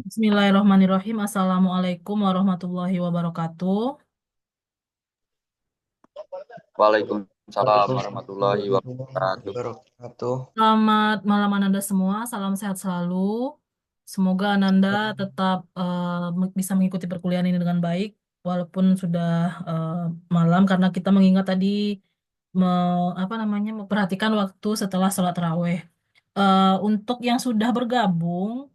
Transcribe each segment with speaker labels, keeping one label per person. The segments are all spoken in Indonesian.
Speaker 1: Bismillahirrahmanirrahim. Assalamualaikum warahmatullahi wabarakatuh.
Speaker 2: Waalaikumsalam
Speaker 1: Ya.
Speaker 2: warahmatullahi
Speaker 3: Warahmatullahi
Speaker 2: wabarakatuh.
Speaker 3: wabarakatuh.
Speaker 1: Selamat malam Ananda semua. Salam sehat selalu. Semoga Ananda tetap bisa mengikuti perkuliahan ini dengan baik, walaupun sudah eh, malam karena kita mengingat tadi apa namanya memperhatikan waktu setelah sholat tarawih. Untuk yang sudah bergabung,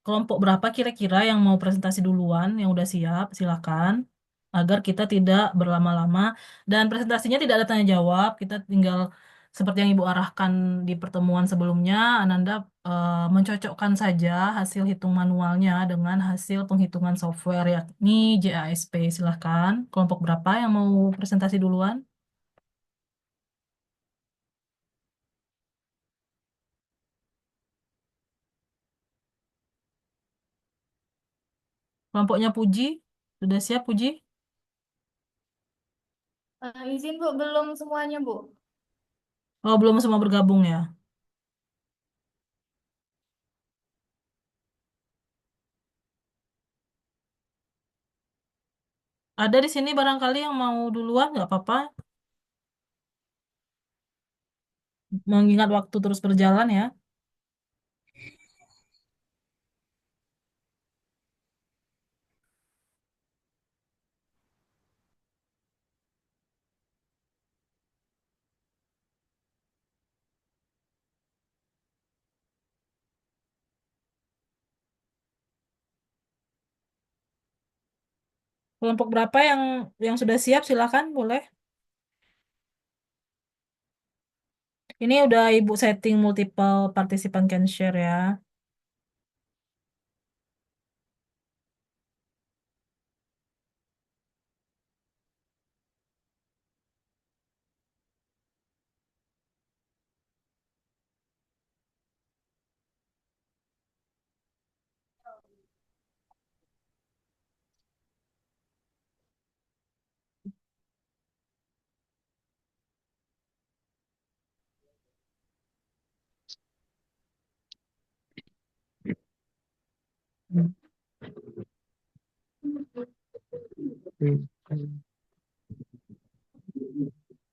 Speaker 1: kelompok berapa kira-kira yang mau presentasi duluan, yang udah siap, silakan. Agar kita tidak berlama-lama dan presentasinya tidak ada tanya jawab, kita tinggal seperti yang Ibu arahkan di pertemuan sebelumnya, Ananda mencocokkan saja hasil hitung manualnya dengan hasil penghitungan software yakni JASP. Silahkan. Kelompok berapa yang mau presentasi duluan? Kelompoknya Puji, sudah siap Puji?
Speaker 4: Izin Bu, belum semuanya Bu.
Speaker 1: Oh, belum semua bergabung ya. Ada di sini barangkali yang mau duluan, nggak apa-apa. Mengingat waktu terus berjalan ya. Kelompok berapa yang sudah siap? Silakan, boleh. Ini udah Ibu setting multiple participant can share ya.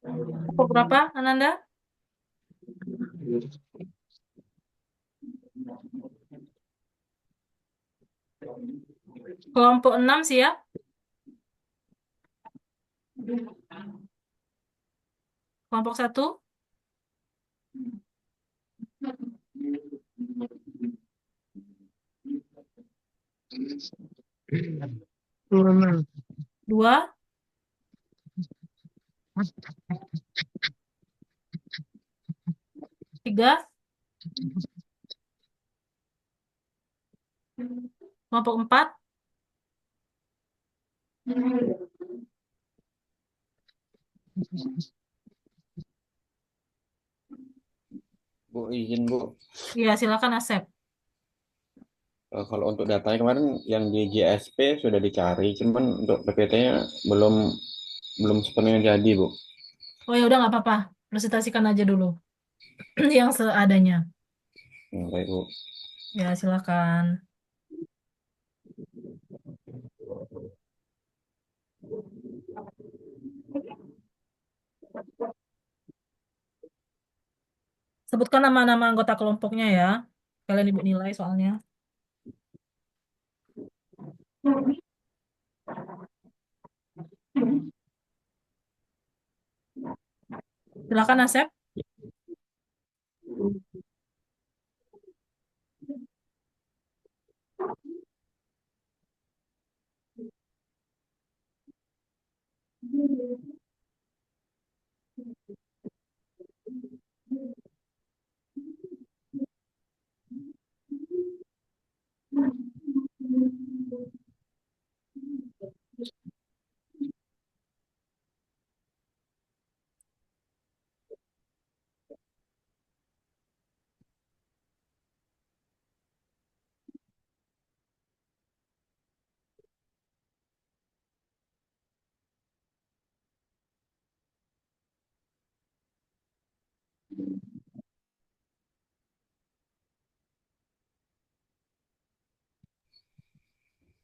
Speaker 1: Kelompok berapa, Ananda? Kelompok 6 siap. Kelompok satu. Dua. Tiga. Kelompok 4.
Speaker 2: Bu, izin Bu.
Speaker 1: Iya, silakan Asep.
Speaker 2: Kalau untuk datanya kemarin yang di JSP sudah dicari, cuman untuk PPT-nya belum belum sepenuhnya jadi Bu.
Speaker 1: Oh ya udah nggak apa-apa. Presentasikan aja dulu yang seadanya.
Speaker 2: Baik Bu.
Speaker 1: Ya, silakan. Sebutkan nama-nama anggota kelompoknya ya. Kalian Ibu nilai soalnya. Silakan Asep.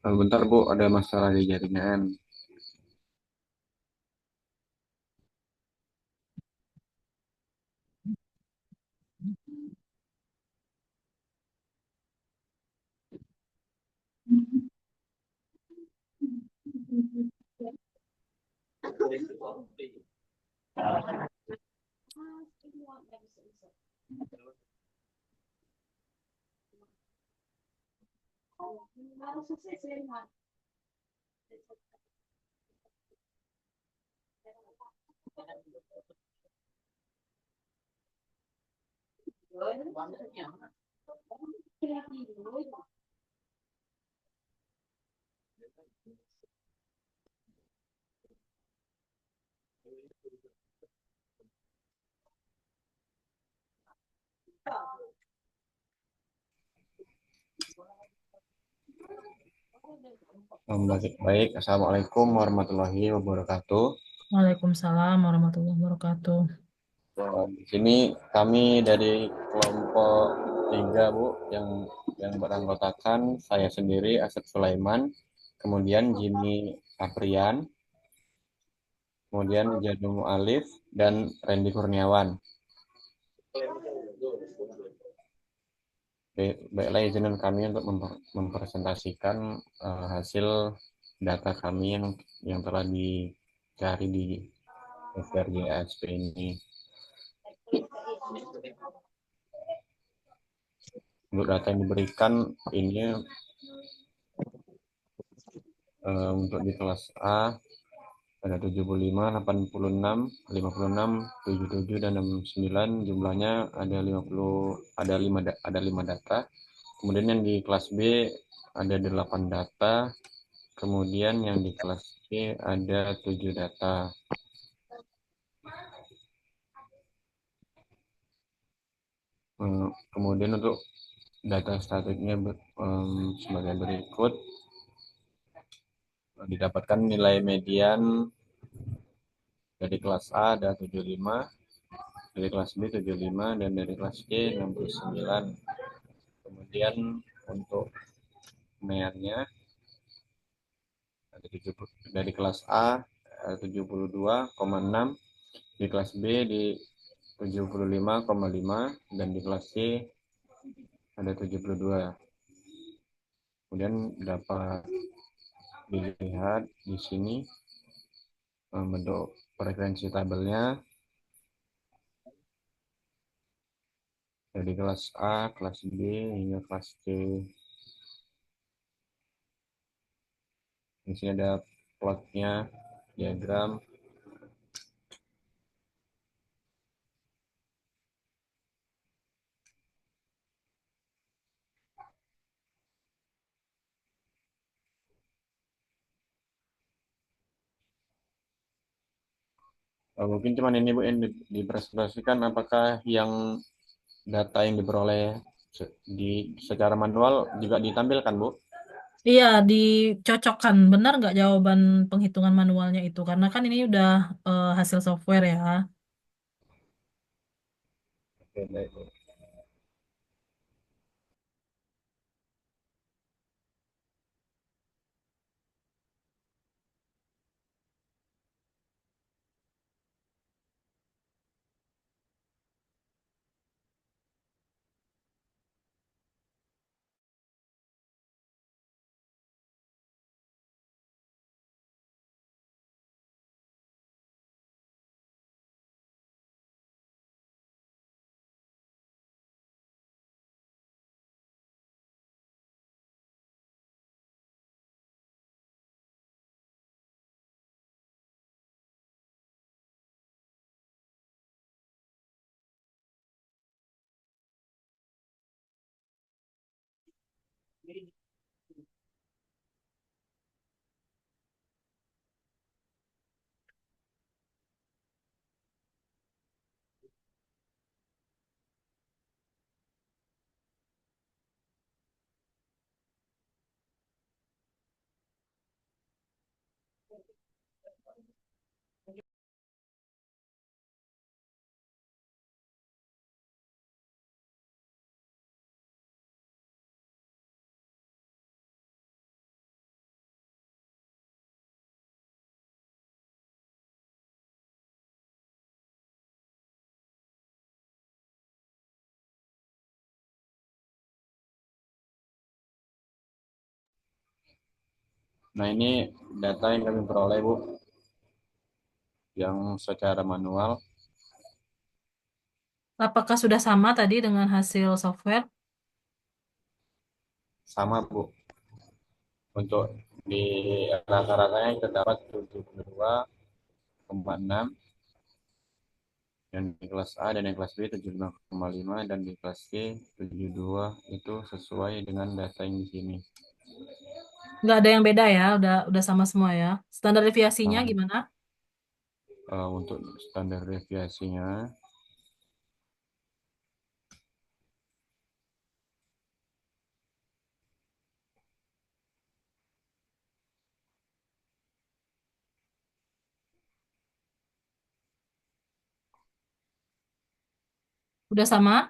Speaker 2: Bentar Bu, ada masalah di jaringan. Baik, baik. Assalamualaikum warahmatullahi wabarakatuh.
Speaker 1: Waalaikumsalam warahmatullahi wabarakatuh.
Speaker 2: Di sini kami dari kelompok 3 Bu, yang beranggotakan saya sendiri Asep Sulaiman, kemudian Jimmy Aprian, kemudian Janung Alif dan Randy Kurniawan. Baiklah, izinkan kami untuk mempresentasikan hasil data kami yang telah dicari di FRGSP ini. Untuk data yang diberikan ini untuk di kelas A ada 75, 86, 56, 77 dan 69. Jumlahnya ada 50, ada 5 data. Kemudian yang di kelas B ada 8 data. Kemudian yang di kelas C ada 7 data. Kemudian untuk data statistiknya sebagai berikut. Didapatkan nilai median dari kelas A ada 75, dari kelas B 75, dan dari kelas C 69. Kemudian untuk meannya dari kelas A 72,6, di kelas B di 75,5, dan di kelas C ada 72. Kemudian dapat dilihat di sini bentuk frekuensi tabelnya dari kelas A, kelas B hingga kelas C. Di sini ada plotnya, diagram. Mungkin cuma ini Bu yang dipresentasikan. Apakah yang data yang diperoleh secara manual juga ditampilkan Bu?
Speaker 1: Iya, dicocokkan. Benar nggak jawaban penghitungan manualnya itu? Karena kan ini udah hasil software ya.
Speaker 2: Oke, baik. Nah, ini data yang kami peroleh, Bu, yang secara manual.
Speaker 1: Apakah sudah sama tadi dengan hasil software?
Speaker 2: Sama, Bu. Untuk di rata-ratanya terdapat 72,6, yang di kelas A dan yang kelas B 75,5, dan di kelas C 72. Itu sesuai dengan data yang di sini.
Speaker 1: Nggak ada yang beda ya, udah sama semua ya. Standar deviasinya
Speaker 2: Nah,
Speaker 1: gimana?
Speaker 2: untuk standar deviasinya
Speaker 1: Udah sama?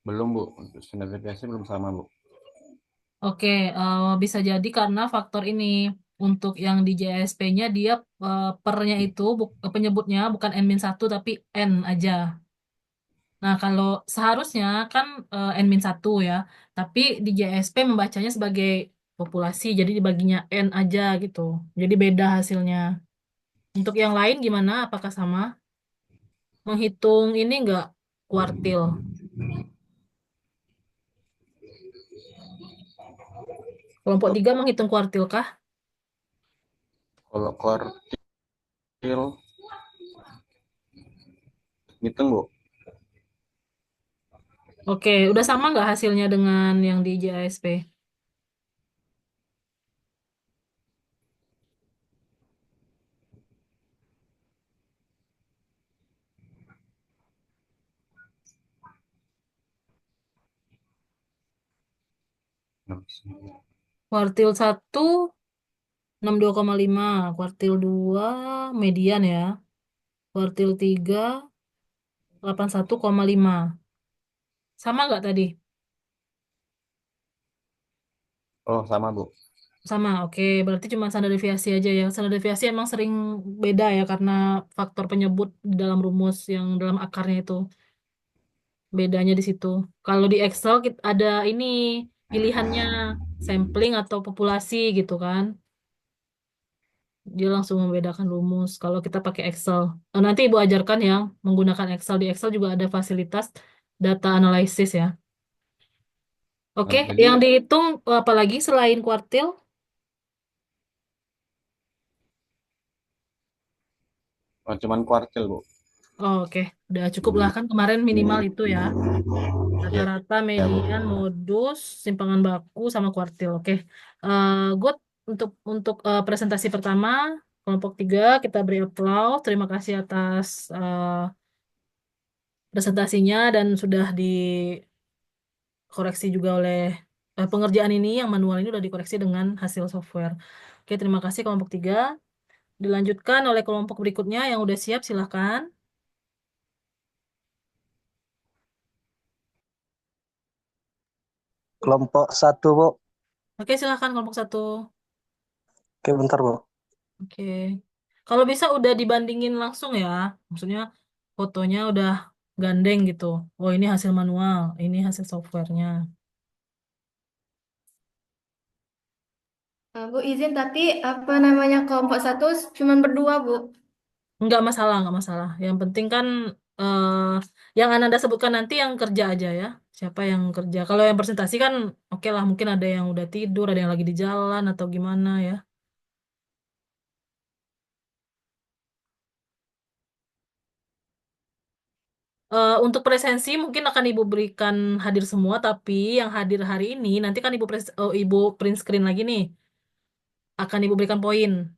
Speaker 2: belum, Bu. Untuk standar deviasi belum sama, Bu.
Speaker 1: Oke, bisa jadi karena faktor ini. Untuk yang di JSP-nya dia pernya itu penyebutnya bukan N-1 tapi N aja. Nah, kalau seharusnya kan N-1 ya, tapi di JSP membacanya sebagai populasi, jadi dibaginya N aja gitu. Jadi beda hasilnya. Untuk yang lain gimana? Apakah sama? Menghitung ini enggak kuartil. Kelompok 3 menghitung kuartil kah?
Speaker 2: Kalau kuartil ngitung, Bu.
Speaker 1: Oke, udah sama nggak hasilnya dengan yang di JSP? Kuartil 1 62,5, kuartil 2 median ya. Kuartil 3 81,5. Sama nggak tadi?
Speaker 2: Oh, sama, Bu.
Speaker 1: Sama, oke. Berarti cuma standar deviasi aja ya. Standar deviasi emang sering beda ya karena faktor penyebut di dalam rumus yang dalam akarnya itu. Bedanya di situ. Kalau di Excel ada ini pilihannya sampling atau populasi gitu kan. Dia langsung membedakan rumus kalau kita pakai Excel. Nanti Ibu ajarkan yang menggunakan Excel. Di Excel juga ada fasilitas data analisis ya.
Speaker 2: Nah,
Speaker 1: Oke, yang
Speaker 2: jadi
Speaker 1: dihitung apa lagi selain kuartil?
Speaker 2: cuman kuartil, Bu.
Speaker 1: Oh, oke, udah cukup lah kan kemarin minimal itu ya.
Speaker 2: Ya,
Speaker 1: Rata-rata,
Speaker 2: ya, Bu.
Speaker 1: median, modus, simpangan baku, sama kuartil. Oke, good untuk presentasi pertama kelompok 3 kita beri applause. Terima kasih atas presentasinya dan sudah dikoreksi juga oleh pengerjaan ini yang manual ini sudah dikoreksi dengan hasil software. Oke, terima kasih kelompok 3. Dilanjutkan oleh kelompok berikutnya yang udah siap, silahkan.
Speaker 3: Kelompok satu, Bu.
Speaker 1: Oke, silahkan kelompok 1.
Speaker 3: Oke, bentar, Bu.
Speaker 1: Oke. Kalau bisa udah dibandingin langsung ya. Maksudnya fotonya udah gandeng gitu. Oh, ini hasil manual, ini hasil softwarenya.
Speaker 4: Bu izin tapi apa namanya kelompok satu cuman berdua Bu.
Speaker 1: Nggak masalah. Yang penting kan eh yang Ananda sebutkan nanti yang kerja aja ya. Siapa yang kerja. Kalau yang presentasi kan oke lah, mungkin ada yang udah tidur, ada yang lagi di jalan atau gimana ya. Untuk presensi mungkin akan Ibu berikan hadir semua, tapi yang hadir hari ini nanti kan Ibu print screen lagi nih. Akan Ibu berikan poin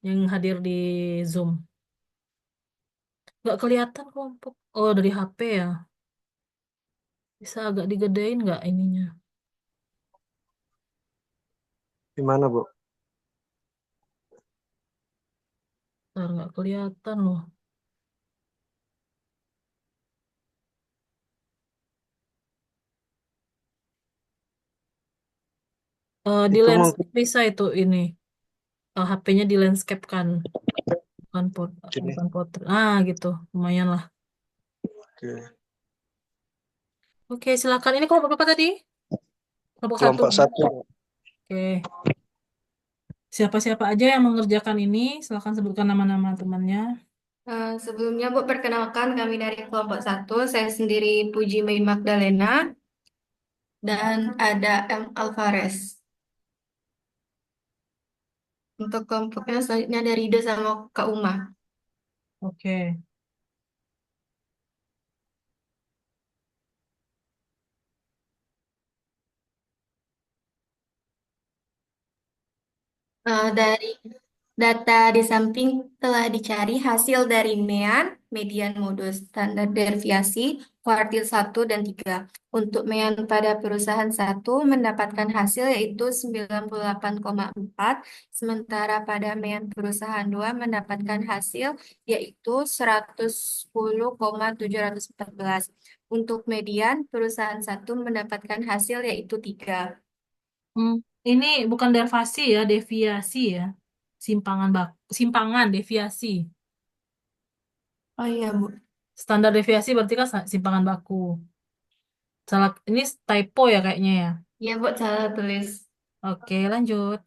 Speaker 1: yang hadir di Zoom. Nggak kelihatan kelompok. Oh, dari HP ya. Bisa agak digedein nggak ininya?
Speaker 3: Gimana, Bu?
Speaker 1: Ntar nggak kelihatan loh. Di
Speaker 3: Itu mungkin
Speaker 1: landscape bisa itu ini. HP-nya di landscape kan. Bukan
Speaker 3: ini.
Speaker 1: bukan portrait. Gitu. Lumayan lah.
Speaker 3: Oke.
Speaker 1: Oke, silakan. Ini kelompok berapa tadi? Kelompok satu
Speaker 3: Kelompok
Speaker 1: ya?
Speaker 3: satu.
Speaker 1: Oke. Siapa-siapa aja yang mengerjakan ini? Silakan sebutkan nama-nama temannya.
Speaker 4: Sebelumnya, Bu, perkenalkan kami dari kelompok satu. Saya sendiri Puji Mei Magdalena dan ada M. Alvarez. Untuk kelompoknya selanjutnya dari Rido sama Kak Uma.
Speaker 1: Oke.
Speaker 4: Dari data di samping telah dicari hasil dari MEAN, median modus standar deviasi, kuartil satu dan 3. Untuk MEAN pada perusahaan satu mendapatkan hasil yaitu 98,4, sementara pada MEAN perusahaan 2 mendapatkan hasil yaitu 110,714. Untuk median perusahaan satu mendapatkan hasil yaitu 3.
Speaker 1: Hmm, ini bukan derivasi ya, deviasi ya. Simpangan, deviasi.
Speaker 4: Oh iya, Bu.
Speaker 1: Standar deviasi berarti kan simpangan baku. Salah, ini typo ya kayaknya ya.
Speaker 4: Iya, Bu, salah tulis.
Speaker 1: Oke, lanjut.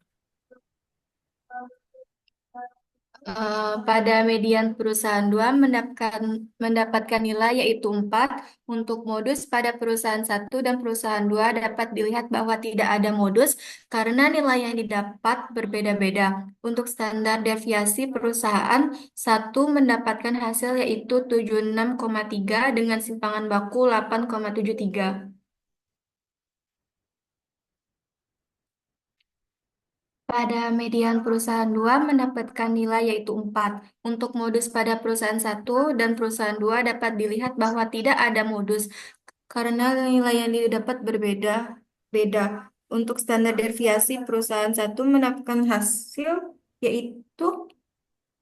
Speaker 4: Pada median perusahaan 2 mendapatkan nilai yaitu 4. Untuk modus pada perusahaan satu dan perusahaan 2 dapat dilihat bahwa tidak ada modus karena nilai yang didapat berbeda-beda. Untuk standar deviasi perusahaan satu mendapatkan hasil yaitu 76,3 dengan simpangan baku 8,73. Pada median perusahaan 2 mendapatkan nilai yaitu 4. Untuk modus pada perusahaan satu dan perusahaan 2 dapat dilihat bahwa tidak ada modus karena nilai yang didapat berbeda-beda. Untuk standar deviasi perusahaan satu mendapatkan hasil yaitu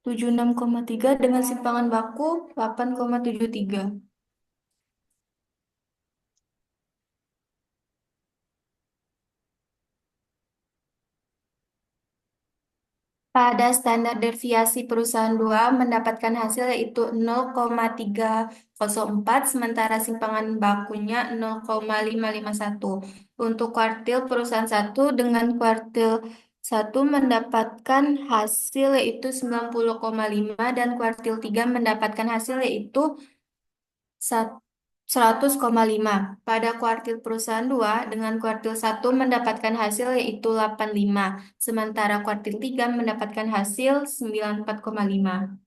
Speaker 4: 76,3 dengan simpangan baku 8,73. Pada standar deviasi perusahaan 2 mendapatkan hasil yaitu 0,304 sementara simpangan bakunya 0,551. Untuk kuartil perusahaan satu dengan kuartil satu mendapatkan hasil yaitu 90,5 dan kuartil 3 mendapatkan hasil yaitu 100,5. Pada kuartil perusahaan 2 dengan kuartil satu mendapatkan hasil yaitu 85, sementara kuartil 3 mendapatkan hasil 94,5.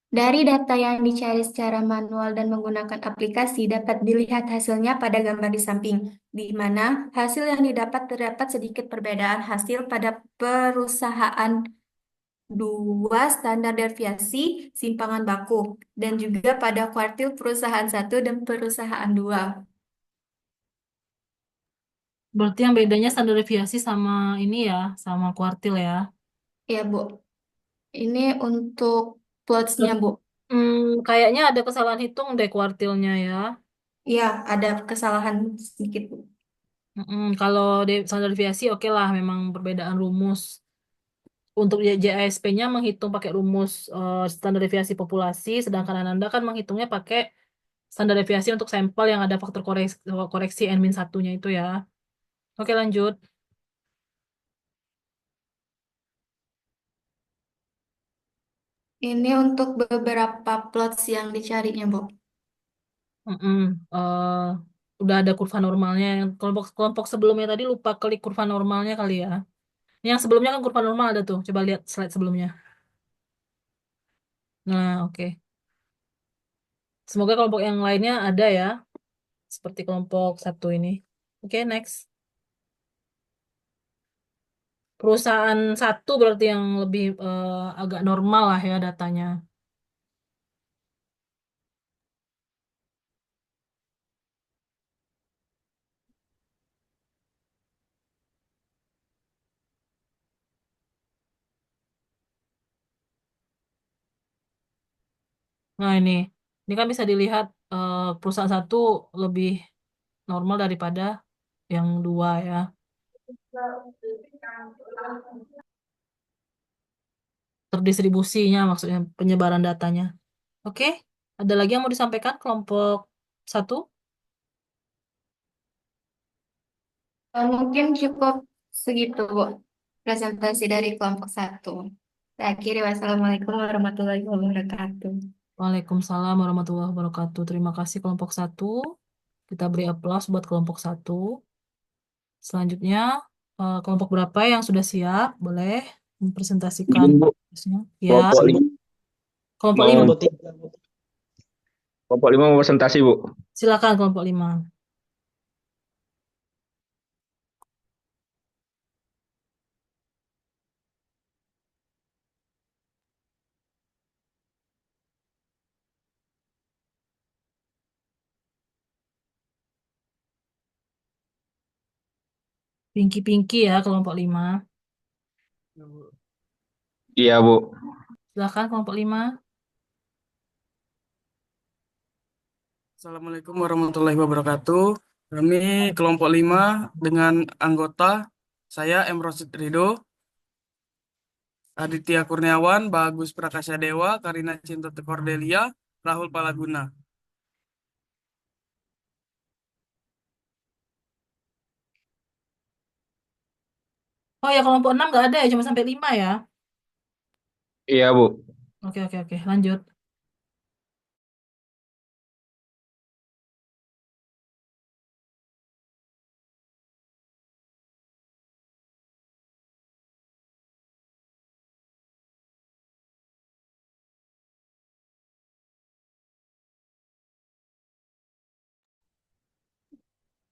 Speaker 4: Dari data yang dicari secara manual dan menggunakan aplikasi dapat dilihat hasilnya pada gambar di samping, di mana hasil yang didapat terdapat sedikit perbedaan hasil pada perusahaan 2 standar deviasi simpangan baku dan juga pada kuartil perusahaan satu dan perusahaan 2.
Speaker 1: Berarti yang bedanya standar deviasi sama ini ya, sama kuartil ya.
Speaker 4: Ya, Bu. Ini untuk plots-nya, Bu.
Speaker 1: Kayaknya ada kesalahan hitung deh kuartilnya ya.
Speaker 4: Ya, ada kesalahan sedikit, Bu.
Speaker 1: Kalau standar deviasi oke lah, memang perbedaan rumus. Untuk JASP-nya menghitung pakai rumus standar deviasi populasi, sedangkan Ananda kan menghitungnya pakai standar deviasi untuk sampel yang ada faktor koreksi N-1-nya itu ya. Oke, lanjut.
Speaker 4: Ini untuk beberapa plots yang dicarinya, Bu.
Speaker 1: Mm-mm. Eh, udah ada kurva normalnya. Kelompok sebelumnya tadi lupa klik kurva normalnya kali ya. Yang sebelumnya kan kurva normal ada tuh. Coba lihat slide sebelumnya. Nah, oke. Semoga kelompok yang lainnya ada ya. Seperti kelompok satu ini. Oke, next. Perusahaan satu berarti yang lebih agak normal lah ya datanya. Nah, ini kan bisa dilihat perusahaan satu lebih normal daripada yang dua ya. Terdistribusinya maksudnya penyebaran datanya. Oke, ada lagi yang mau disampaikan kelompok satu?
Speaker 4: Mungkin cukup segitu, Bu, presentasi dari kelompok satu. Saya akhiri, wassalamualaikum warahmatullahi wabarakatuh.
Speaker 1: Waalaikumsalam warahmatullahi wabarakatuh. Terima kasih kelompok satu. Kita beri aplaus buat kelompok satu. Selanjutnya, kelompok berapa yang sudah siap? Boleh mempresentasikan
Speaker 5: Izin Bu,
Speaker 1: tugasnya. Ya,
Speaker 5: kelompok
Speaker 3: Izin, Bu.
Speaker 5: lima
Speaker 1: kelompok
Speaker 5: mau
Speaker 1: lima.
Speaker 3: Kelompok tiga, Bu.
Speaker 5: kelompok lima mau presentasi Bu.
Speaker 1: Silakan kelompok lima. Pinky-pinky ya kelompok lima.
Speaker 5: Iya Bu.
Speaker 1: Silakan kelompok lima.
Speaker 6: Assalamualaikum warahmatullahi wabarakatuh. Kami kelompok 5 dengan anggota saya M. Rosid Rido, Aditya Kurniawan, Bagus Prakasya Dewa, Karina Cinta Cordelia, Rahul Palaguna.
Speaker 1: Oh ya, kelompok 6 nggak ada ya, cuma sampai 5 ya.
Speaker 5: Iya Bu.
Speaker 1: Oke, oke, oke. Lanjut.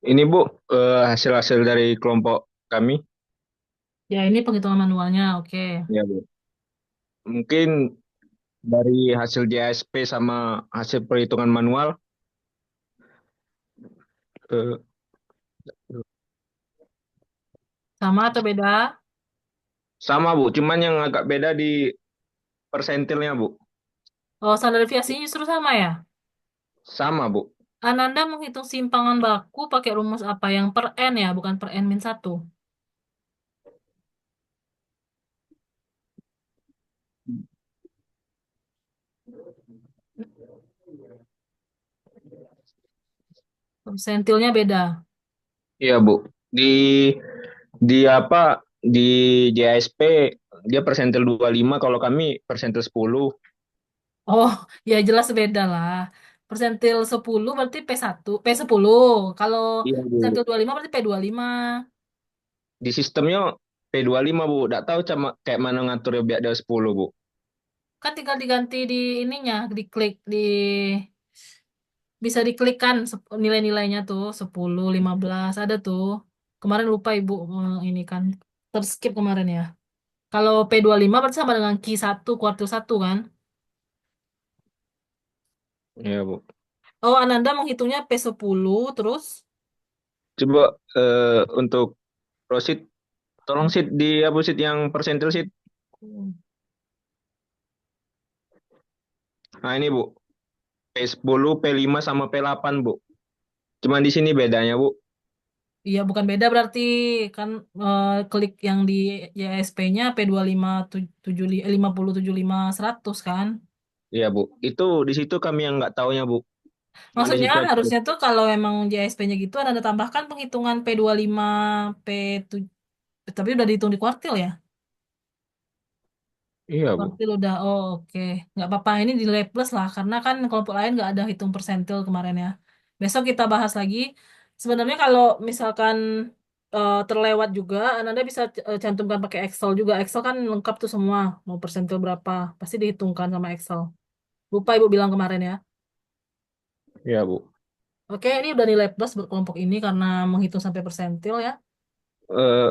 Speaker 5: Ini Bu, hasil-hasil dari kelompok kami.
Speaker 1: Ya, ini penghitungan manualnya. Oke.
Speaker 5: Iya Bu. Mungkin dari hasil JSP sama hasil perhitungan manual eh,
Speaker 1: Sama atau beda?
Speaker 5: sama Bu, cuman yang agak beda di persentilnya Bu.
Speaker 1: Oh, standar deviasinya justru sama ya?
Speaker 5: Sama Bu.
Speaker 1: Ananda menghitung simpangan baku pakai rumus apa? Yang per N ya, bukan per N min 1. Sentilnya beda.
Speaker 5: Iya Bu. Di di apa di JSP dia persentil 25, kalau kami persentil 10.
Speaker 1: Oh, ya jelas beda lah. Persentil 10 berarti P1, P10. Kalau
Speaker 5: Iya
Speaker 1: persentil
Speaker 5: Bu.
Speaker 1: 25 berarti P25.
Speaker 5: Di sistemnya P25 Bu. Nggak tahu kayak mana ngaturnya biar ada 10 Bu.
Speaker 1: Kan tinggal diganti di ininya, diklik di bisa diklikkan nilai-nilainya tuh 10, 15 ada tuh. Kemarin lupa Ibu ini kan terskip kemarin ya. Kalau P25 berarti sama dengan Q1 kuartil 1 kan?
Speaker 5: Iya Bu.
Speaker 1: Oh, Ananda menghitungnya P10 terus.
Speaker 5: Coba untuk prosit, tolong sit di apa sit yang persentil sit. Nah ini Bu, P10, P5 sama P8 Bu. Cuman di sini bedanya Bu.
Speaker 1: Iya, bukan beda berarti kan klik yang di YSP-nya P25 50 75 100 kan?
Speaker 5: Iya Bu. Itu di situ kami yang nggak taunya Bu. Cuman di
Speaker 1: Maksudnya
Speaker 5: situ
Speaker 1: harusnya tuh kalau emang JSP-nya gitu Anda tambahkan penghitungan P25 P7 tapi udah dihitung di kuartil ya?
Speaker 5: iya Bu.
Speaker 1: Kuartil udah, oh oke. Nggak apa-apa, ini nilai plus lah. Karena kan kelompok lain nggak ada hitung persentil kemarin ya. Besok kita bahas lagi. Sebenarnya kalau misalkan terlewat juga, Anda bisa cantumkan pakai Excel juga. Excel kan lengkap tuh semua. Mau persentil berapa, pasti dihitungkan sama Excel. Lupa Ibu bilang kemarin ya.
Speaker 5: Iya Bu.
Speaker 1: Oke, ini udah nilai plus buat kelompok ini karena menghitung sampai persentil ya.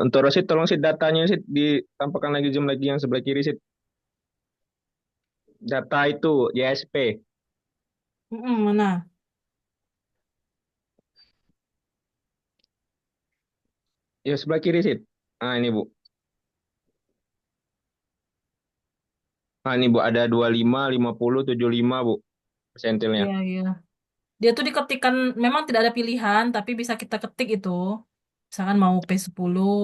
Speaker 5: Untuk Rosit tolong sit datanya sit ditampakkan lagi, zoom lagi yang sebelah kiri sit. Data itu JSP.
Speaker 1: Mana?
Speaker 5: Ya sebelah kiri sit. Nah ini Bu. Nah ini Bu ada 25, 50, 75 Bu persentilnya.
Speaker 1: Iya, iya. Dia tuh diketikkan, memang tidak ada pilihan, tapi bisa kita ketik itu. Misalkan mau P10,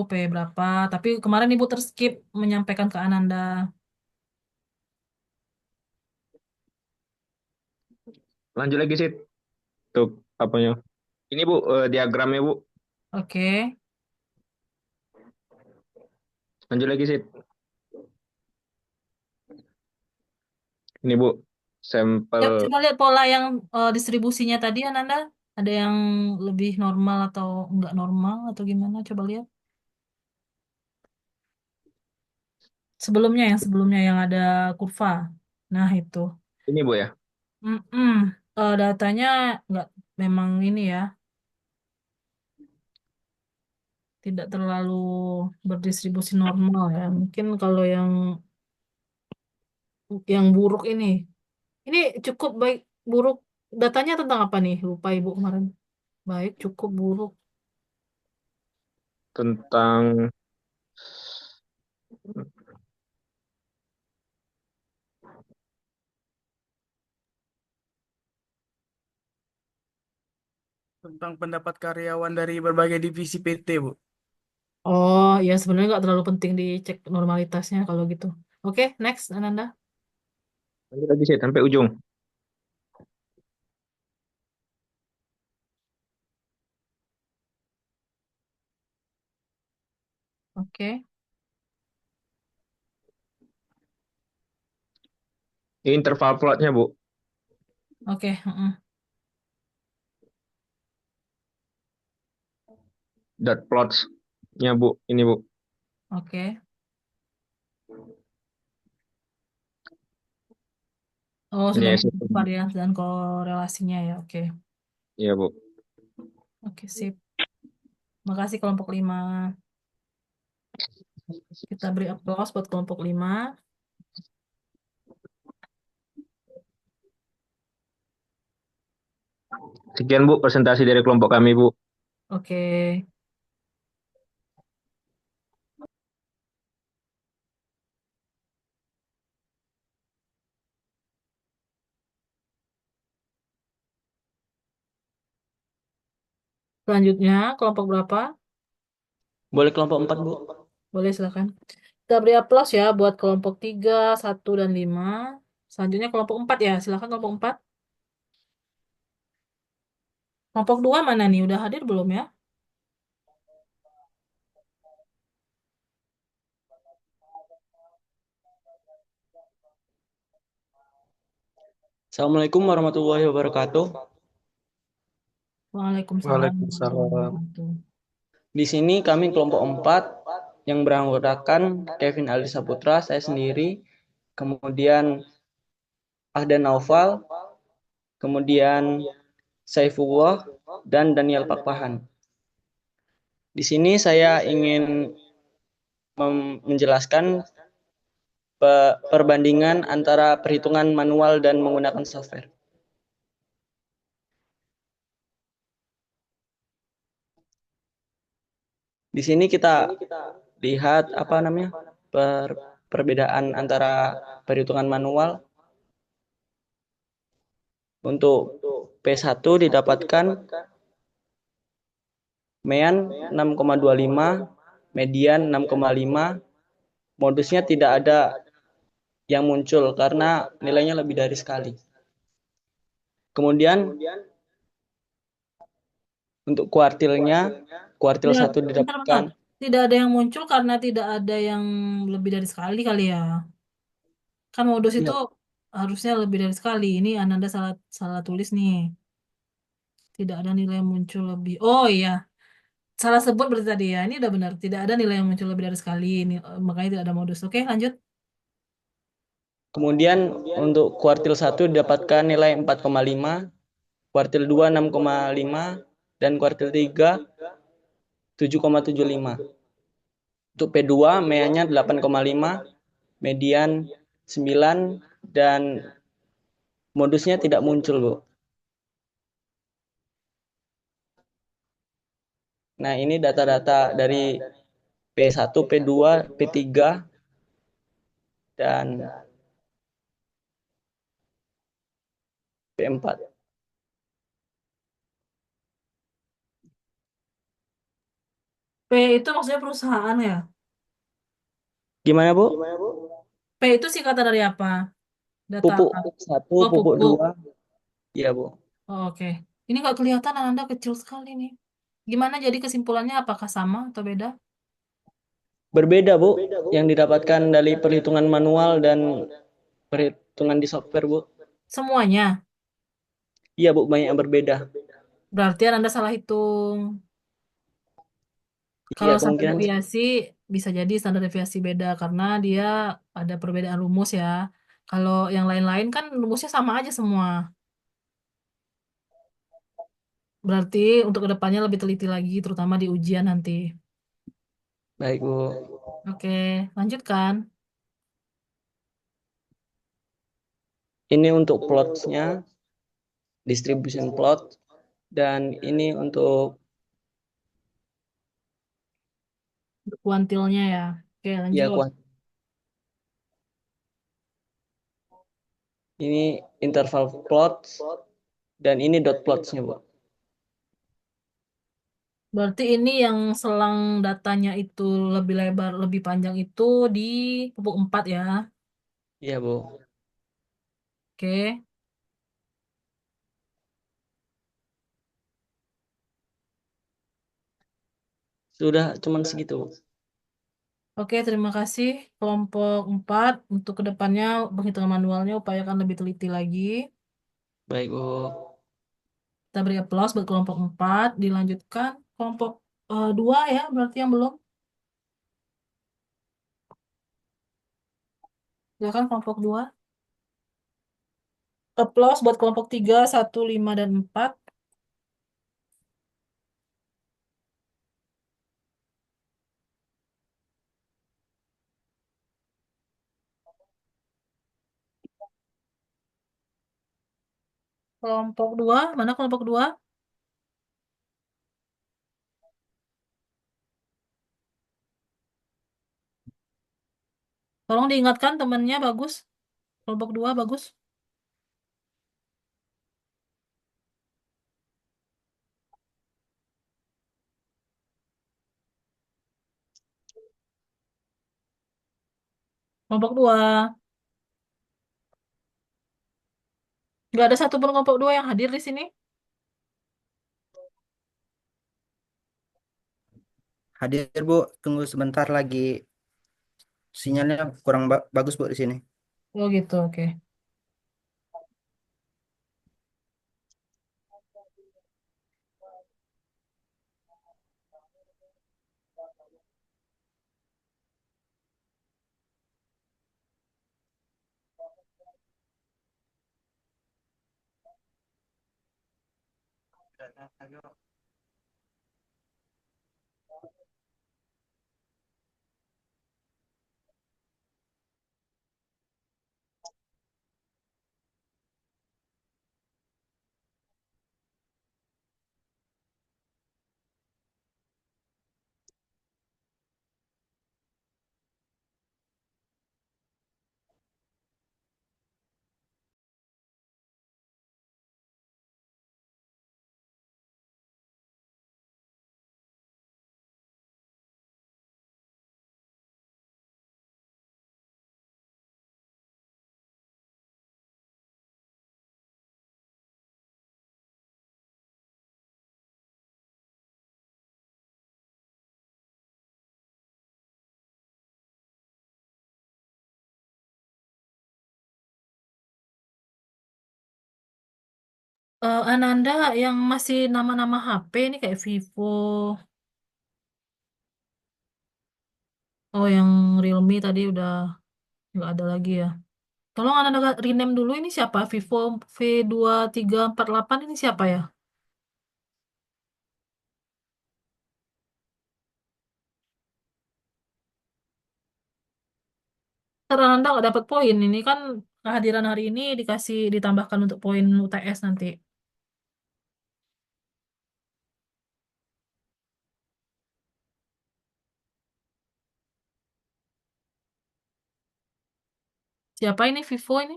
Speaker 1: P berapa. Tapi kemarin Ibu terskip menyampaikan ke Ananda.
Speaker 5: Lanjut lagi sit. Untuk apanya? Ini Bu, diagramnya Bu.
Speaker 1: Oke.
Speaker 5: Lanjut lagi sih. Ini Bu, sampel
Speaker 1: Coba lihat pola yang distribusinya tadi, Ananda. Ada yang lebih normal atau enggak normal atau gimana? Coba lihat. Sebelumnya yang ada kurva. Nah, itu.
Speaker 5: ini Bu ya.
Speaker 1: Mm-mm. Datanya nggak memang ini ya, tidak terlalu berdistribusi normal ya. Mungkin kalau yang buruk ini cukup baik buruk. Datanya tentang apa nih? Lupa Ibu kemarin. Baik, cukup buruk.
Speaker 5: Tentang
Speaker 6: Tentang pendapat karyawan dari berbagai divisi PT, Bu.
Speaker 1: Oh, ya sebenarnya nggak terlalu penting dicek normalitasnya kalau gitu. Oke, next, Ananda.
Speaker 5: lanjut lagi sih sampai ujung.
Speaker 1: Oke,
Speaker 5: Ini interval plotnya Bu.
Speaker 1: oke.
Speaker 5: Dot plots-nya Bu. Ini Bu.
Speaker 1: Oke. Oh,
Speaker 5: Ini
Speaker 1: sudah
Speaker 5: SCP.
Speaker 1: mengikuti varians dan korelasinya ya. Oke.
Speaker 5: Iya Bu.
Speaker 1: Oke, sip. Makasih kelompok 5. Kita beri aplaus buat kelompok 5.
Speaker 5: Sekian Bu presentasi dari kelompok kami Bu.
Speaker 1: Oke. Selanjutnya, kelompok berapa?
Speaker 7: Boleh kelompok 4, Bu.
Speaker 1: Boleh, silakan. Kita beri aplaus ya buat kelompok 3, 1, dan 5. Selanjutnya kelompok 4 ya. Silakan kelompok 4. Kelompok 2 mana nih? Udah hadir belum ya?
Speaker 7: Assalamualaikum warahmatullahi wabarakatuh.
Speaker 1: Waalaikumsalam warahmatullahi
Speaker 3: Waalaikumsalam.
Speaker 1: wabarakatuh.
Speaker 7: Di sini kami kelompok 4 yang beranggotakan Kevin Aldi Saputra, saya sendiri, kemudian Ahdan Naufal, kemudian Saifullah, dan Daniel Pakpahan. Di sini saya ingin menjelaskan perbandingan antara perhitungan manual dan menggunakan software. Di sini kita lihat perbedaan antara perhitungan manual. Untuk P1 didapatkan mean 6,25, median 6,5, modusnya tidak ada yang muncul karena nilainya lebih dari sekali. Kemudian untuk kuartil
Speaker 1: Ya,
Speaker 7: 1
Speaker 1: bentar, bentar.
Speaker 7: didapatkan.
Speaker 1: Tidak ada yang muncul karena tidak ada yang lebih dari sekali kali ya. Kan modus itu
Speaker 7: Ya,
Speaker 1: harusnya lebih dari sekali. Ini Ananda salah salah tulis nih. Tidak ada nilai yang muncul lebih. Oh iya, salah sebut berarti tadi ya. Ini udah benar. Tidak ada nilai yang muncul lebih dari sekali. Ini makanya tidak ada modus. Oke, lanjut.
Speaker 7: kemudian untuk kuartil 1 didapatkan nilai 4,5, kuartil 2 6,5, dan kuartil 3 7,75. Untuk P2 meannya 8,5, median 9, dan modusnya tidak muncul, Bu. Nah, ini data-data dari P1, P2, P3, dan P4.
Speaker 1: P itu maksudnya perusahaan ya.
Speaker 7: Gimana, Bu?
Speaker 1: P itu singkatan dari apa? Data
Speaker 7: Pupuk
Speaker 1: apa?
Speaker 7: 1,
Speaker 1: Oh,
Speaker 7: pupuk
Speaker 1: pupuk.
Speaker 7: 2. Iya, Bu.
Speaker 1: Oh, oke. Ini nggak kelihatan Ananda kecil sekali nih. Gimana jadi kesimpulannya? Apakah sama atau beda?
Speaker 7: Berbeda, Bu, yang didapatkan dari perhitungan manual dan perhitungan di software, Bu.
Speaker 1: Semuanya.
Speaker 7: Iya, Bu, banyak yang berbeda.
Speaker 1: Berarti Anda salah hitung.
Speaker 7: Iya,
Speaker 1: Kalau standar
Speaker 7: kemungkinan.
Speaker 1: deviasi bisa jadi standar deviasi beda karena dia ada perbedaan rumus ya. Kalau yang lain-lain kan rumusnya sama aja semua. Berarti untuk kedepannya lebih teliti lagi, terutama di ujian nanti.
Speaker 7: Baik, Bu.
Speaker 1: Oke, lanjutkan.
Speaker 7: Ini untuk plots-nya, distribution plot, dan ini untuk
Speaker 1: Kuantilnya ya. Oke,
Speaker 7: ya
Speaker 1: lanjut.
Speaker 7: ini interval plots dan ini dot plots-nya, Bu.
Speaker 1: Berarti ini yang selang datanya itu lebih lebar, lebih panjang itu di kelompok 4 ya.
Speaker 7: Iya, Bu.
Speaker 1: Oke.
Speaker 7: Sudah cuman segitu, Bu.
Speaker 1: Oke, terima kasih kelompok 4. Untuk kedepannya penghitungan manualnya upayakan lebih teliti lagi.
Speaker 7: Baik, Bu.
Speaker 1: Kita beri aplaus buat kelompok 4. Dilanjutkan kelompok 2 ya, berarti yang belum. Silakan kelompok 2. Aplaus buat kelompok 3, 1, 5, dan 4. Kelompok 2, mana kelompok 2? Tolong diingatkan temannya, bagus. Kelompok 2 bagus. Kelompok 2. Nggak ada satupun kelompok 2 yang hadir di sini.
Speaker 8: Hadir Bu, tunggu sebentar lagi. Sinyalnya kurang bagus Bu di sini.
Speaker 1: Oh gitu, oke. Ananda yang masih nama-nama HP ini kayak Vivo. Oh, yang Realme tadi udah nggak ada lagi ya. Tolong Ananda rename dulu ini siapa? Vivo V2348 ini siapa ya? Ntar Ananda nggak dapat poin. Ini kan kehadiran hari ini dikasih ditambahkan untuk poin UTS nanti. Siapa ini Vivo ini?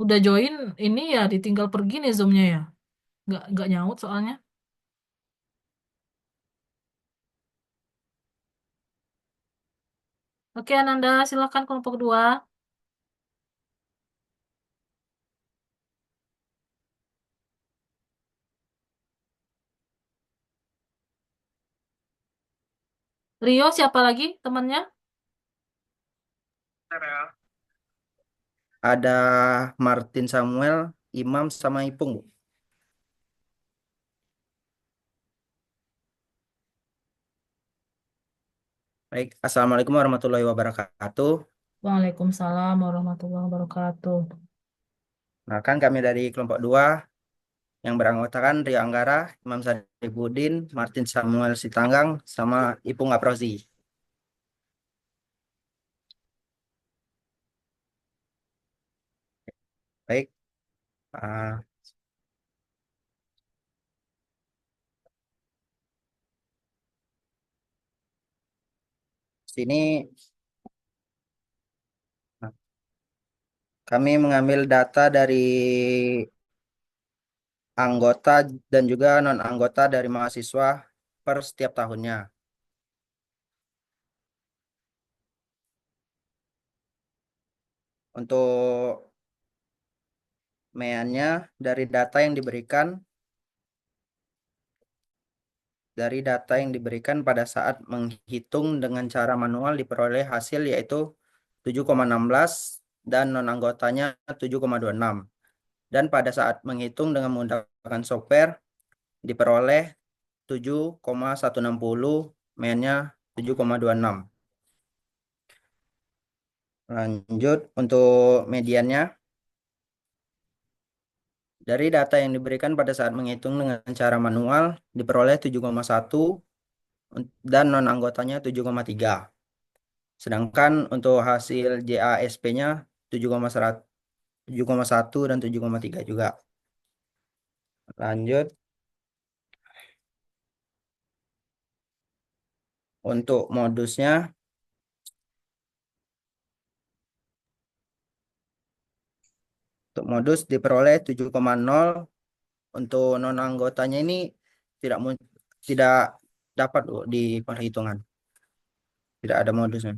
Speaker 1: Udah join ini ya ditinggal pergi nih Zoom-nya ya. Nggak nyaut soalnya. Oke Ananda silakan kelompok 2. Rio siapa lagi temannya?
Speaker 8: Ada Martin Samuel, Imam sama Ipung, Bu. Baik, Assalamualaikum warahmatullahi wabarakatuh.
Speaker 1: Waalaikumsalam warahmatullahi wabarakatuh.
Speaker 8: Nah, kan kami dari kelompok 2 yang beranggotakan Rio Anggara, Imam Sarifudin, Martin Samuel Sitanggang, sama Ipung Aprozi. Baik, ah, sini nah, kami mengambil data dari anggota dan juga non-anggota dari mahasiswa per setiap tahunnya. Untuk meannya dari data yang diberikan pada saat menghitung dengan cara manual diperoleh hasil yaitu 7,16 dan non-anggotanya 7,26. Dan pada saat menghitung dengan menggunakan software diperoleh 7,160, meannya 7,26. Lanjut untuk mediannya. Dari data yang diberikan pada saat menghitung dengan cara manual diperoleh 7,1 dan non-anggotanya 7,3. Sedangkan untuk hasil JASP-nya 7,1 dan 7,3 juga. Lanjut untuk modusnya. Untuk modus diperoleh 7,0. Untuk non-anggotanya ini tidak tidak dapat Bu, di perhitungan. Tidak ada modusnya.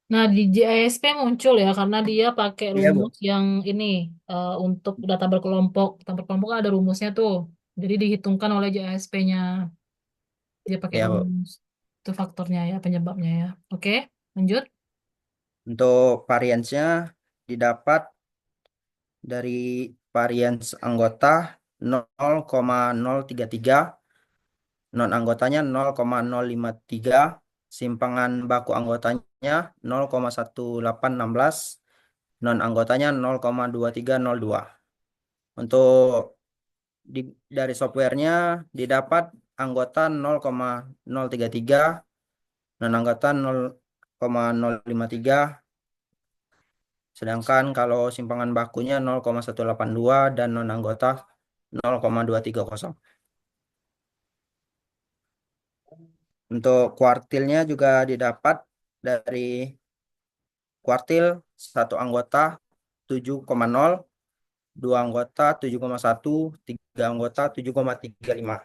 Speaker 1: Nah, di JSP muncul ya karena dia pakai
Speaker 8: Iya,
Speaker 1: rumus
Speaker 8: Bu.
Speaker 1: yang ini untuk data berkelompok. Data berkelompok ada rumusnya tuh. Jadi dihitungkan oleh JSP-nya. Dia pakai
Speaker 8: Iya, Bu.
Speaker 1: rumus. Itu faktornya ya, penyebabnya ya. Oke, lanjut.
Speaker 8: Untuk variansnya didapat dari varians anggota 0,033, non-anggotanya 0,053, simpangan baku anggotanya 0,1816, non-anggotanya 0,2302. Untuk dari softwarenya didapat anggota 0,033, non-anggota 0,053, sedangkan kalau simpangan bakunya 0,182 dan non-anggota 0,230. Untuk kuartilnya juga didapat dari kuartil satu anggota 7,0, dua anggota 7,1, tiga anggota 7,35.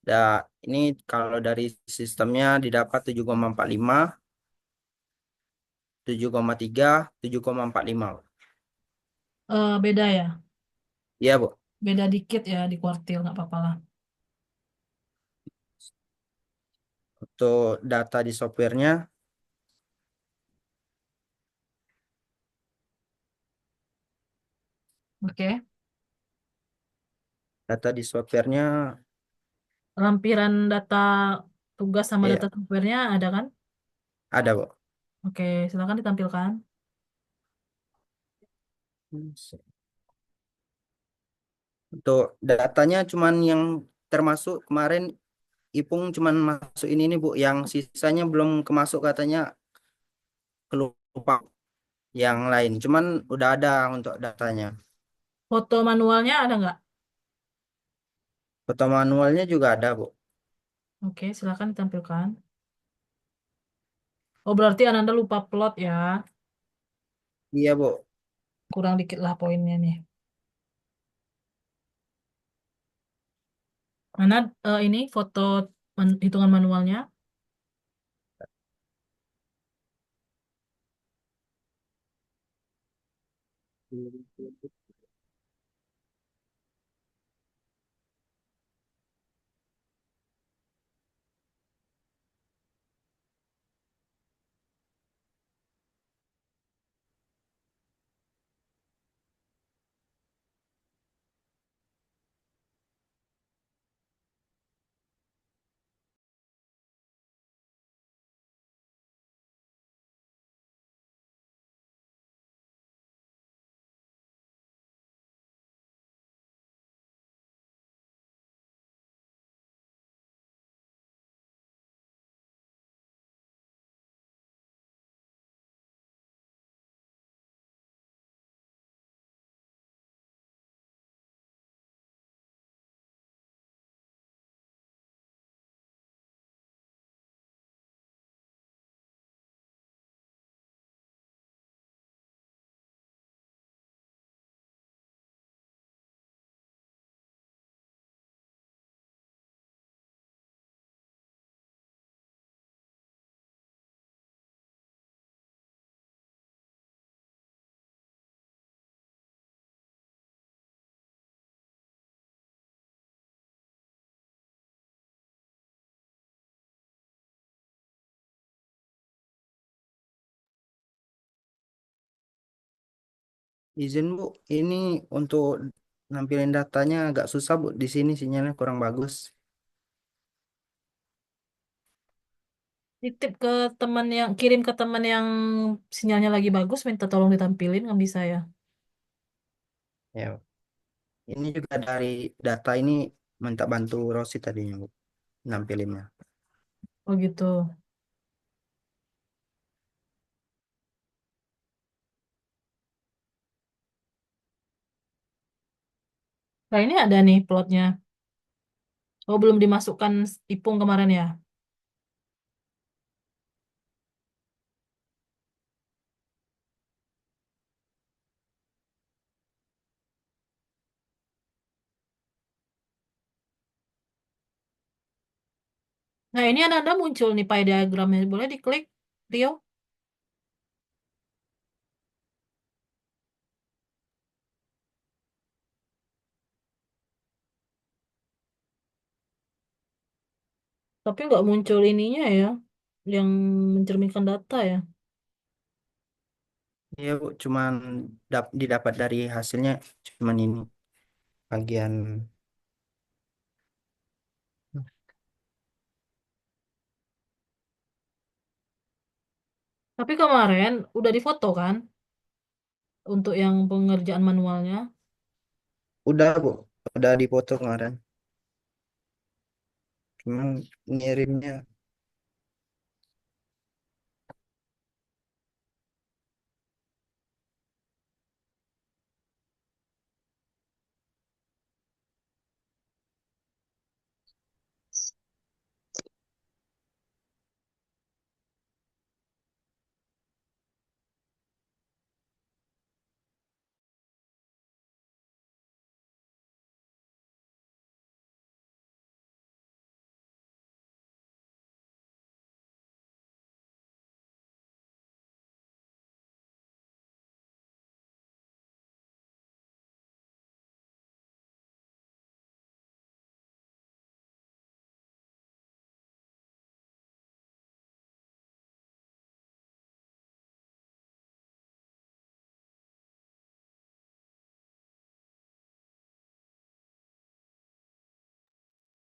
Speaker 8: Nah, ini kalau dari sistemnya didapat 7,45, 7,3, 7,45.
Speaker 1: Beda ya.
Speaker 8: Iya, Bu.
Speaker 1: Beda dikit ya di kuartil, nggak apa-apa lah.
Speaker 8: Untuk data di softwarenya,
Speaker 1: Oke.
Speaker 8: data di softwarenya
Speaker 1: Lampiran data tugas sama
Speaker 8: iya,
Speaker 1: data software-nya ada kan?
Speaker 8: ada, Bu.
Speaker 1: Oke, silakan ditampilkan.
Speaker 8: Untuk datanya cuman yang termasuk kemarin Ipung cuman masuk ini nih Bu, yang sisanya belum kemasuk katanya kelupa yang lain. Cuman udah ada untuk datanya.
Speaker 1: Foto manualnya ada nggak?
Speaker 8: Foto manualnya juga ada, Bu.
Speaker 1: Oke, silakan ditampilkan. Oh, berarti Ananda lupa plot ya.
Speaker 8: Iya, Bu.
Speaker 1: Kurang dikit lah poinnya nih. Mana ini foto hitungan manualnya?
Speaker 8: Izin Bu, ini untuk nampilin datanya agak susah Bu. Di sini sinyalnya kurang bagus.
Speaker 1: Titip ke teman yang kirim ke teman yang sinyalnya lagi bagus, minta tolong ditampilin nggak bisa ya?
Speaker 8: Ya, ini juga dari data ini minta bantu Rosi tadinya Bu, nampilinnya.
Speaker 1: Oh gitu. Nah ini ada nih plotnya. Oh belum dimasukkan Ipung kemarin ya? Nah ini ada muncul nih pie diagramnya. Boleh diklik, Rio? Tapi nggak muncul ininya ya, yang mencerminkan data ya.
Speaker 8: Iya Bu, cuman didapat dari hasilnya cuman ini bagian.
Speaker 1: Tapi kemarin udah difoto kan untuk yang pengerjaan manualnya.
Speaker 8: Udah Bu, udah dipoto kemarin. Cuman ngirimnya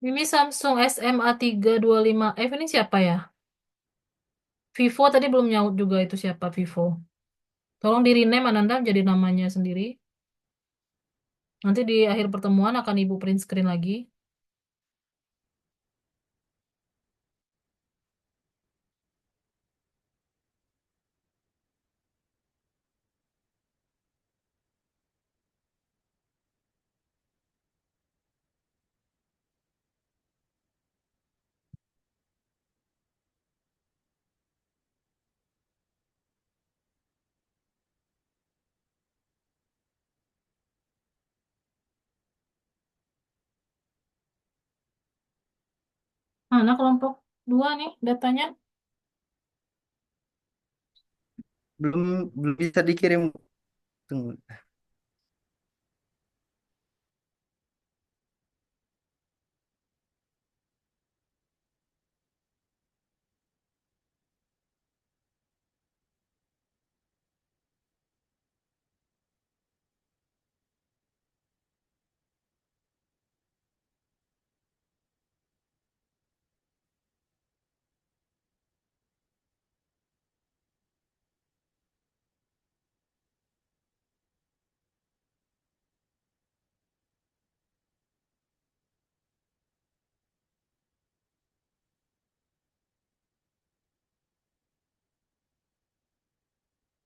Speaker 1: Ini Samsung SMA325F ini siapa ya? Vivo tadi belum nyaut juga itu siapa Vivo. Tolong di rename Ananda jadi namanya sendiri. Nanti di akhir pertemuan akan Ibu print screen lagi. Mana kelompok dua nih datanya?
Speaker 8: belum belum bisa dikirim. Tunggu.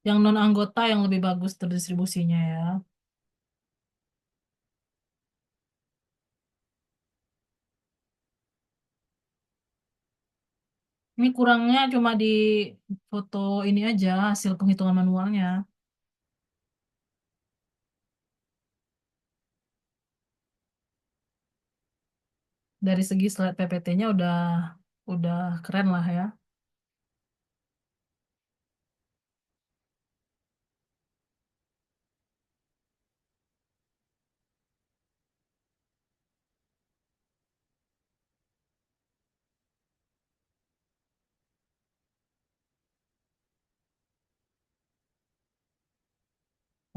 Speaker 1: Yang non anggota yang lebih bagus terdistribusinya ya. Ini kurangnya cuma di foto ini aja hasil penghitungan manualnya. Dari segi slide PPT-nya udah keren lah ya.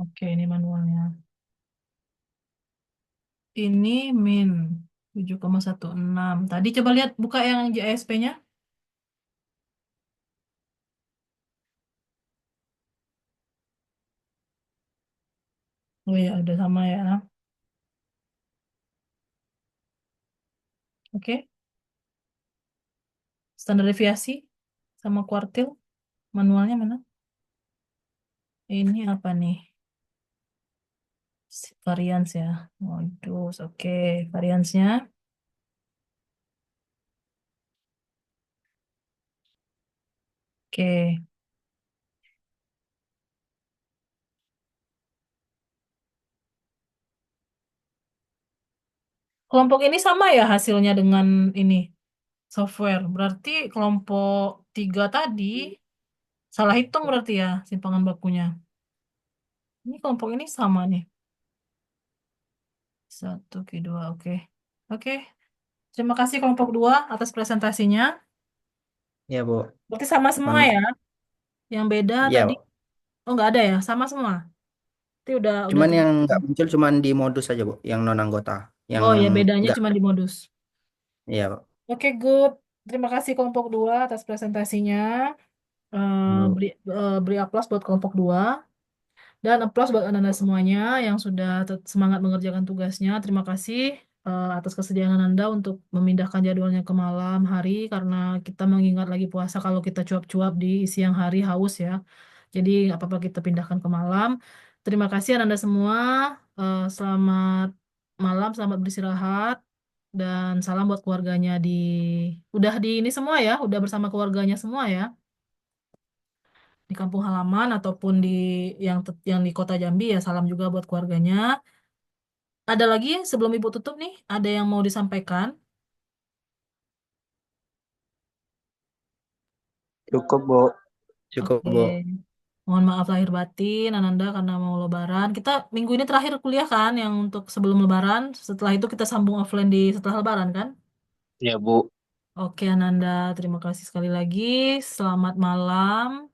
Speaker 1: Oke, ini manualnya. Ini min 7,16. Tadi coba lihat buka yang JSP-nya. Oh ya, udah sama ya. Oke, standar deviasi sama kuartil. Manualnya mana? Ini apa nih? Varians ya. Modus, oke. Variansnya. Oke. Kelompok ini sama ya hasilnya dengan ini software. Berarti kelompok 3 tadi salah hitung berarti ya simpangan bakunya. Ini kelompok ini sama nih. 1Q2, oke. Oke. Terima kasih kelompok 2 atas presentasinya.
Speaker 8: Ya, Bu.
Speaker 1: Berarti sama semua
Speaker 8: Mohon
Speaker 1: ya. Yang beda
Speaker 8: ya,
Speaker 1: tadi.
Speaker 8: Bu.
Speaker 1: Oh, nggak ada ya? Sama semua. Berarti udah
Speaker 8: Cuman yang
Speaker 1: terjadi.
Speaker 8: nggak muncul cuman di modus saja, Bu, yang non anggota. Yang
Speaker 1: Oh ya, bedanya
Speaker 8: nggak,
Speaker 1: cuma di modus.
Speaker 8: ya, Bu.
Speaker 1: Oke, good. Terima kasih kelompok 2 atas presentasinya.
Speaker 8: Bu.
Speaker 1: Beri aplaus buat kelompok 2. Dan aplaus buat Anda semuanya yang sudah semangat mengerjakan tugasnya. Terima kasih atas kesediaan Anda untuk memindahkan jadwalnya ke malam hari karena kita mengingat lagi puasa kalau kita cuap-cuap di siang hari haus ya. Jadi nggak apa-apa kita pindahkan ke malam. Terima kasih Anda semua. Selamat malam, selamat beristirahat dan salam buat keluarganya udah di ini semua ya, udah bersama keluarganya semua ya di kampung halaman ataupun yang di kota Jambi ya salam juga buat keluarganya. Ada lagi sebelum Ibu tutup nih, ada yang mau disampaikan?
Speaker 3: Cukup, Bu.
Speaker 8: Cukup,
Speaker 1: Oke.
Speaker 8: Bu.
Speaker 1: Mohon maaf lahir batin Ananda karena mau lebaran. Kita minggu ini terakhir kuliah kan yang untuk sebelum lebaran. Setelah itu kita sambung offline di setelah lebaran kan?
Speaker 5: Ya, Bu.
Speaker 1: Oke Ananda, terima kasih sekali lagi. Selamat malam.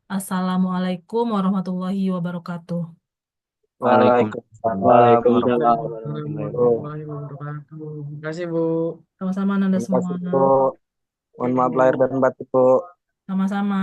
Speaker 1: Assalamualaikum warahmatullahi wabarakatuh.
Speaker 5: Waalaikumsalam.
Speaker 3: Waalaikumsalam
Speaker 6: Waalaikumsalam
Speaker 3: warahmatullahi wabarakatuh.
Speaker 6: warahmatullahi wabarakatuh. Terima kasih, Bu.
Speaker 1: Sama-sama Ananda
Speaker 3: Terima
Speaker 1: semua.
Speaker 3: kasih, Bu. Mohon maaf lahir dan batin, Bu.
Speaker 1: Sama-sama.